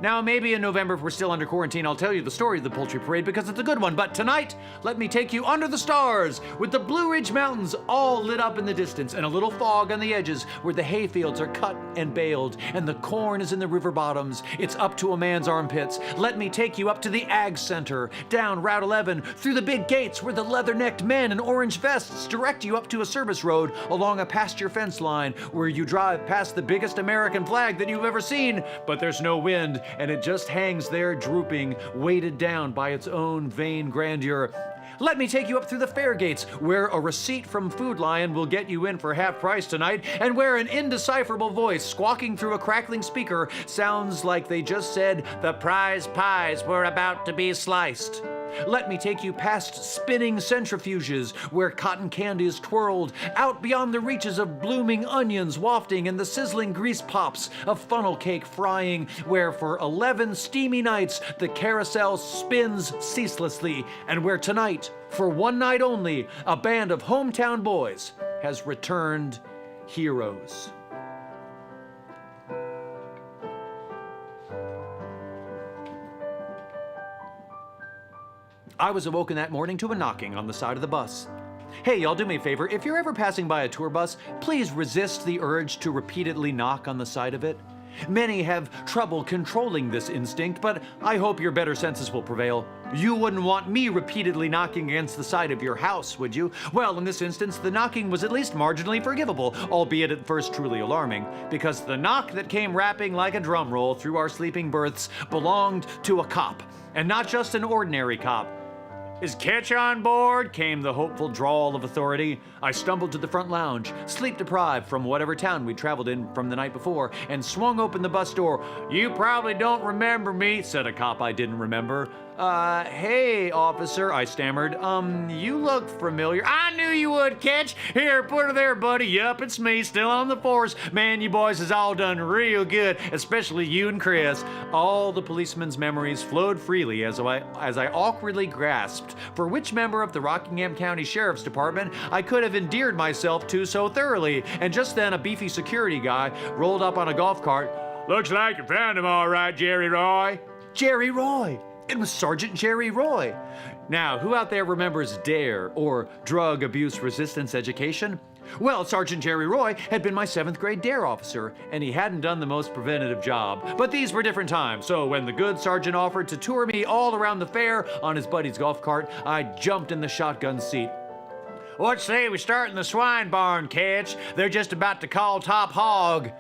A: Now, maybe in November, if we're still under quarantine, I'll tell you the story of the Poultry Parade because it's a good one. But tonight, let me take you under the stars with the Blue Ridge Mountains all lit up in the distance and a little fog on the edges where the hay fields are cut and baled and the corn is in the river bottoms. It's up to a man's armpits. Let me take you up to the Ag Center, down Route 11, through the big gates where the leather-necked men in orange vests direct you up to a service road along a pasture fence line where you drive past the biggest American flag that you've ever seen, but there's no wind, and it just hangs there drooping, weighted down by its own vain grandeur. Let me take you up through the fair gates, where a receipt from Food Lion will get you in for half price tonight, and where an indecipherable voice squawking through a crackling speaker sounds like they just said the prize pies were about to be sliced. Let me take you past spinning centrifuges where cotton candy is twirled, out beyond the reaches of blooming onions wafting and the sizzling grease pops of funnel cake frying, where for 11 steamy nights the carousel spins ceaselessly, and where tonight, for one night only, a band of hometown boys has returned heroes. I was awoken that morning to a knocking on the side of the bus. Hey, y'all, do me a favor. If you're ever passing by a tour bus, please resist the urge to repeatedly knock on the side of it. Many have trouble controlling this instinct, but I hope your better senses will prevail. You wouldn't want me repeatedly knocking against the side of your house, would you? Well, in this instance, the knocking was at least marginally forgivable, albeit at first truly alarming, because the knock that came rapping like a drum roll through our sleeping berths belonged to a cop, and not just an ordinary cop. "Is Ketch on board?" came the hopeful drawl of authority. I stumbled to the front lounge, sleep-deprived from whatever town we'd traveled in from the night before, and swung open the bus door. "You probably don't remember me," said a cop I didn't remember. Hey, officer," I stammered. You look familiar." "I knew you would, Ketch. Here, put her there, buddy. Yup, it's me, still on the force. Man, you boys has all done real good, especially you and Chris." All the policeman's memories flowed freely as I awkwardly grasped for which member of the Rockingham County Sheriff's Department I could have endeared myself to so thoroughly, and just then a beefy security guy rolled up on a golf cart. "Looks like you found him all right, Jerry Roy." Jerry Roy! It was Sergeant Jerry Roy. Now, who out there remembers DARE, or Drug Abuse Resistance Education? Well, Sergeant Jerry Roy had been my 7th grade DARE officer, and he hadn't done the most preventative job. But these were different times, so when the good sergeant offered to tour me all around the fair on his buddy's golf cart, I jumped in the shotgun seat. "What say we start in the swine barn, Ketch? They're just about to call top hog."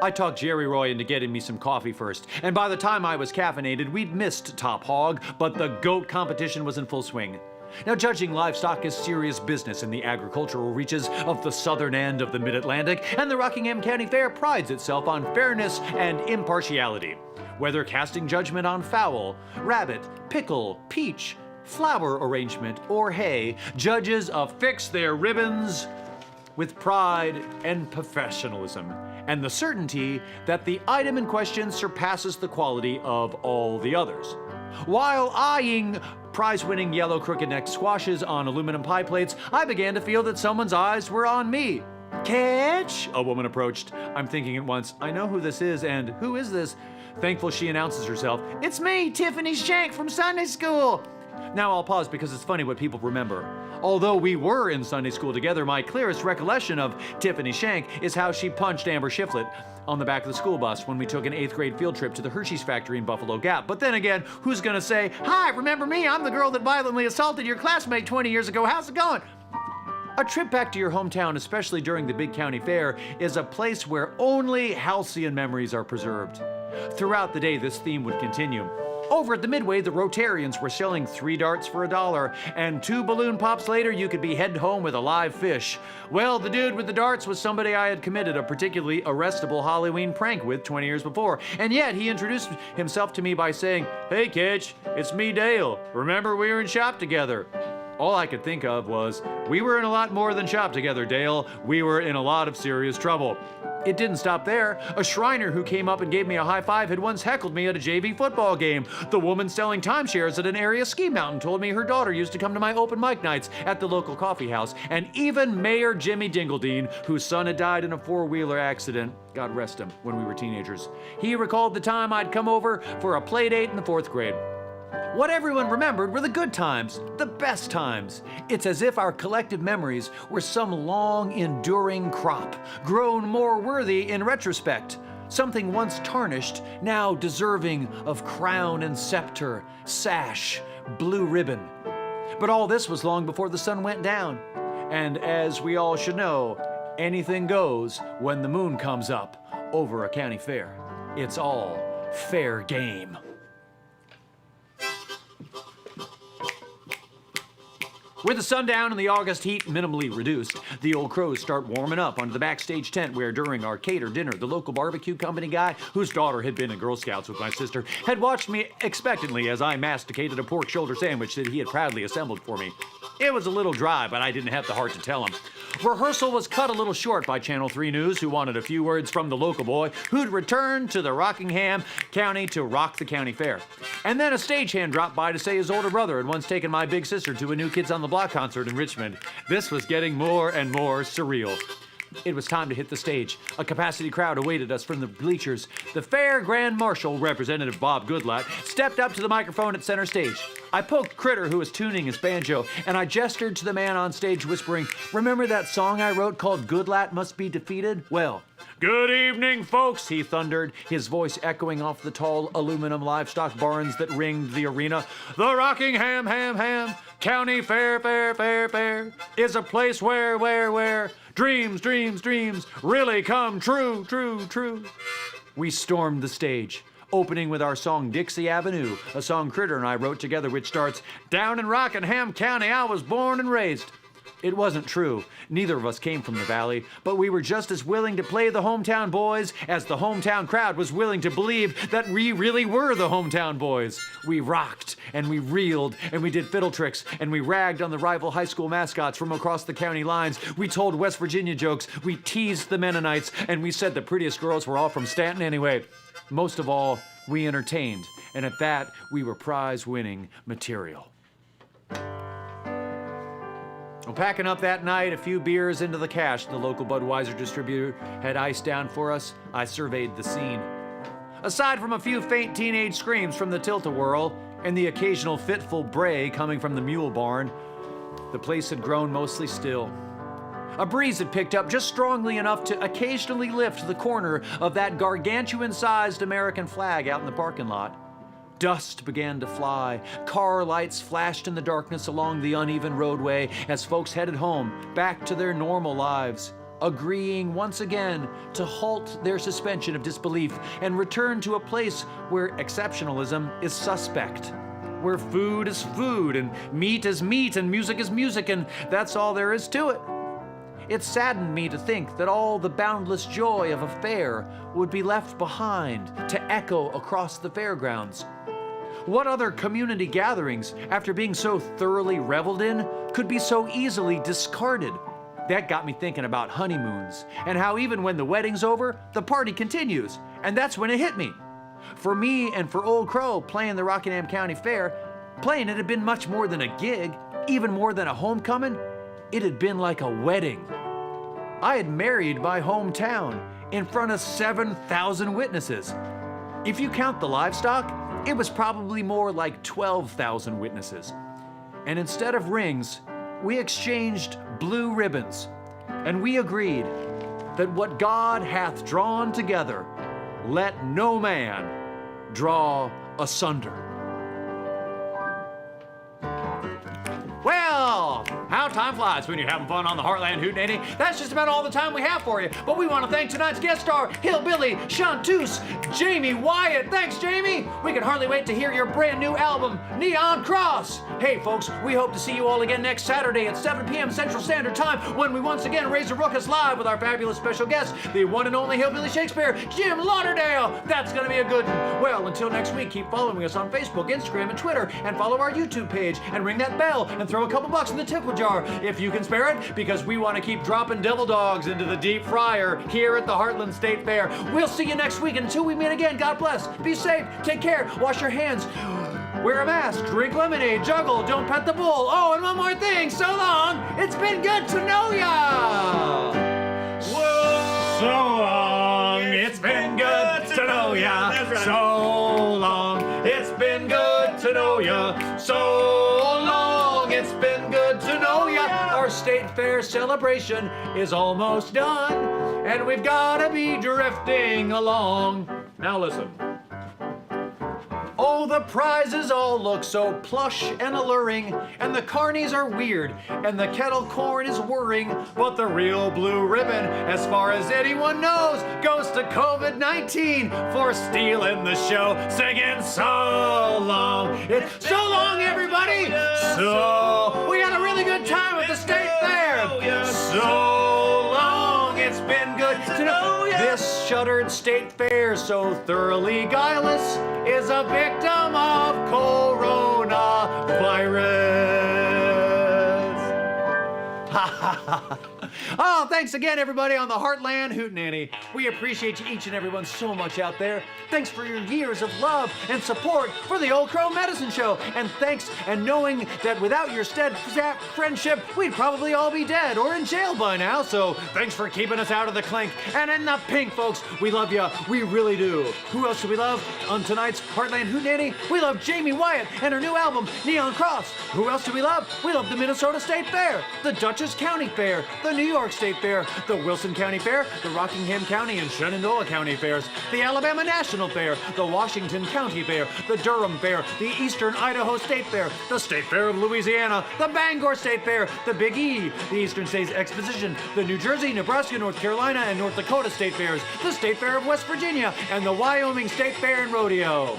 A: I talked Jerry Roy into getting me some coffee first, and by the time I was caffeinated, we'd missed top hog, but the goat competition was in full swing. Now, judging livestock is serious business in the agricultural reaches of the southern end of the Mid-Atlantic, and the Rockingham County Fair prides itself on fairness and impartiality. Whether casting judgment on fowl, rabbit, pickle, peach, flower arrangement, or hay, judges affix their ribbons with pride and professionalism, and the certainty that the item in question surpasses the quality of all the others. While eyeing prize-winning yellow crooked-neck squashes on aluminum pie plates, I began to feel that someone's eyes were on me. "Ketch?" a woman approached. I'm thinking at once, I know who this is, and who is this? Thankful she announces herself, "It's me, Tiffany Shank from Sunday school." Now I'll pause because it's funny what people remember. Although we were in Sunday school together, my clearest recollection of Tiffany Shank is how she punched Amber Shiflett on the back of the school bus when we took an 8th grade field trip to the Hershey's factory in Buffalo Gap. But then again, who's gonna say, "Hi, remember me? I'm the girl that violently assaulted your classmate 20 years ago. How's it going?" A trip back to your hometown, especially during the big county fair, is a place where only halcyon memories are preserved. Throughout the day, this theme would continue. Over at the Midway, the Rotarians were selling 3 darts for $1, and 2 balloon pops later, you could be headed home with a live fish. Well, the dude with the darts was somebody I had committed a particularly arrestable Halloween prank with 20 years before, and yet he introduced himself to me by saying, "Hey, Ketch, it's me, Dale. Remember we were in shop together?" All I could think of was, we were in a lot more than shop together, Dale. We were in a lot of serious trouble. It didn't stop there. A Shriner who came up and gave me a high five had once heckled me at a JV football game. The woman selling timeshares at an area ski mountain told me her daughter used to come to my open mic nights at the local coffee house. And even Mayor Jimmy Dingledine, whose son had died in a 4-wheeler accident, God rest him, when we were teenagers. He recalled the time I'd come over for a play date in the 4th grade. What everyone remembered were the good times, the best times. It's as if our collective memories were some long, enduring crop, grown more worthy in retrospect. Something once tarnished, now deserving of crown and scepter, sash, blue ribbon. But all this was long before the sun went down. And as we all should know, anything goes when the moon comes up over a county fair. It's all fair game. With the sundown and the August heat minimally reduced, the old crows start warming up under the backstage tent where during our catered dinner, the local barbecue company guy, whose daughter had been in Girl Scouts with my sister, had watched me expectantly as I masticated a pork shoulder sandwich that he had proudly assembled for me. It was a little dry, but I didn't have the heart to tell him. Rehearsal was cut a little short by Channel 3 News, who wanted a few words from the local boy who'd returned to the Rockingham County to rock the county fair. And then a stagehand dropped by to say his older brother had once taken my big sister to a New Kids on the Block concert in Richmond. This was getting more and more surreal. It was time to hit the stage. A capacity crowd awaited us from the bleachers. The fair grand marshal, Representative Bob Goodlatte, stepped up to the microphone at center stage. I poked Critter, who was tuning his banjo, and I gestured to the man on stage whispering, "Remember that song I wrote called Goodlatte Must Be Defeated? Well, good evening, folks," he thundered, his voice echoing off the tall aluminum livestock barns that ringed the arena. "The Rockingham County Fair is a place where dreams really come true. We stormed the stage, opening with our song Dixie Avenue, a song Critter and I wrote together which starts, "Down in Rockingham County I was born and raised." It wasn't true. Neither of us came from the valley, but we were just as willing to play the hometown boys as the hometown crowd was willing to believe that we really were the hometown boys. We rocked, and we reeled, and we did fiddle tricks, and we ragged on the rival high school mascots from across the county lines. We told West Virginia jokes, we teased the Mennonites, and we said the prettiest girls were all from Stanton anyway. Most of all, we entertained, and at that, we were prize-winning material. Well, packing up that night, a few beers into the cash the local Budweiser distributor had iced down for us, I surveyed the scene. Aside from a few faint teenage screams from the tilt-a-whirl and the occasional fitful bray coming from the mule barn, the place had grown mostly still. A breeze had picked up just strongly enough to occasionally lift the corner of that gargantuan-sized American flag out in the parking lot. Dust began to fly. Car lights flashed in the darkness along the uneven roadway as folks headed home, back to their normal lives, agreeing once again to halt their suspension of disbelief and return to a place where exceptionalism is suspect, where food is food and meat is meat and music is music, and that's all there is to it. It saddened me to think that all the boundless joy of a fair would be left behind to echo across the fairgrounds. What other community gatherings, after being so thoroughly reveled in, could be so easily discarded? That got me thinking about honeymoons, and how even when the wedding's over, the party continues, and that's when it hit me. For me and for Old Crow playing the Rockingham County Fair, playing it had been much more than a gig, even more than a homecoming. It had been like a wedding. I had married my hometown in front of 7,000 witnesses. If you count the livestock, it was probably more like 12,000 witnesses. And instead of rings, we exchanged blue ribbons, and we agreed that what God hath drawn together, let no man draw asunder. Well, how time flies when you're having fun on the Hartland Hootenanny. That's just about all the time we have for you. But we want to thank tonight's guest star, Hillbilly Chanteuse, Jamie Wyatt. Thanks, Jamie. We can hardly wait to hear your brand new album, Neon Cross. Hey, folks, we hope to see you all again next Saturday at 7 p.m. Central Standard Time when we once again raise a ruckus live with our fabulous special guest, the one and only Hillbilly Shakespeare, Jim Lauderdale. That's going to be a good one. Well, until next week, keep following us on Facebook, Instagram, and Twitter, and follow our YouTube page, and ring that bell, and throw a couple bucks in the tickle jar if you can spare it, because we want to keep dropping devil dogs into the deep fryer here at the Hartland State Fair. We'll see you next week. Until we meet again, God bless. Be safe. Take care. Wash your hands. Wear a mask. Drink lemonade. Juggle. Don't pet the bull. Oh, and one more thing. So long. It's been good to know ya.
B: So long, it's been good to know ya. So long, it's been good to know ya. So long, it's been good to know ya.
A: Our State Fair celebration is almost done, and we've gotta be drifting along. Now listen. Oh, the prizes all look so plush and alluring, and the carnies are weird, and the kettle corn is whirring, but the real blue ribbon, as far as anyone knows, goes to COVID-19 for stealing the show, singing so long. It's so long, everybody. So we had a really good time at the State Fair. So long, it's been good to know ya. This shuttered State Fair, so thoroughly guileless, is a victim of coronavirus. Ha ha ha. Oh, thanks again, everybody, on the Hartland Hootenanny. We appreciate you, each and everyone, so much out there. Thanks for your years of love and support for the Old Crow Medicine Show. And thanks, and knowing that without your steadfast friendship, we'd probably all be dead or in jail by now. So thanks for keeping us out of the clink and in the pink, folks. We love you. We really do. Who else do we love on tonight's Hartland Hootenanny? We love Jamie Wyatt and her new album, Neon Cross. Who else do we love? We love the Minnesota State Fair, the Dutchess County Fair, the New York State Fair, the Wilson County Fair, the Rockingham County and Shenandoah County Fairs, the Alabama National Fair, the Washington County Fair, the Durham Fair, the Eastern Idaho State Fair, the State Fair of Louisiana, the Bangor State Fair, the Big E, the Eastern States Exposition, the New Jersey, Nebraska, North Carolina, and North Dakota State Fairs, the State Fair of West Virginia, and the Wyoming State Fair and Rodeo.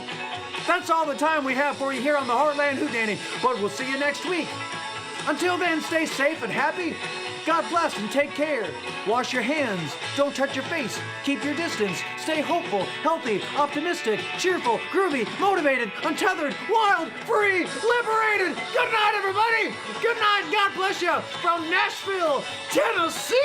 A: That's all the time we have for you here on the Hartland Hootenanny, but we'll see you next week. Until then, stay safe and happy. God bless and take care. Wash your hands. Don't touch your face. Keep your distance. Stay hopeful, healthy, optimistic, cheerful, groovy, motivated, untethered, wild, free, liberated. Good night, everybody. Good night. God bless you from Nashville, Tennessee.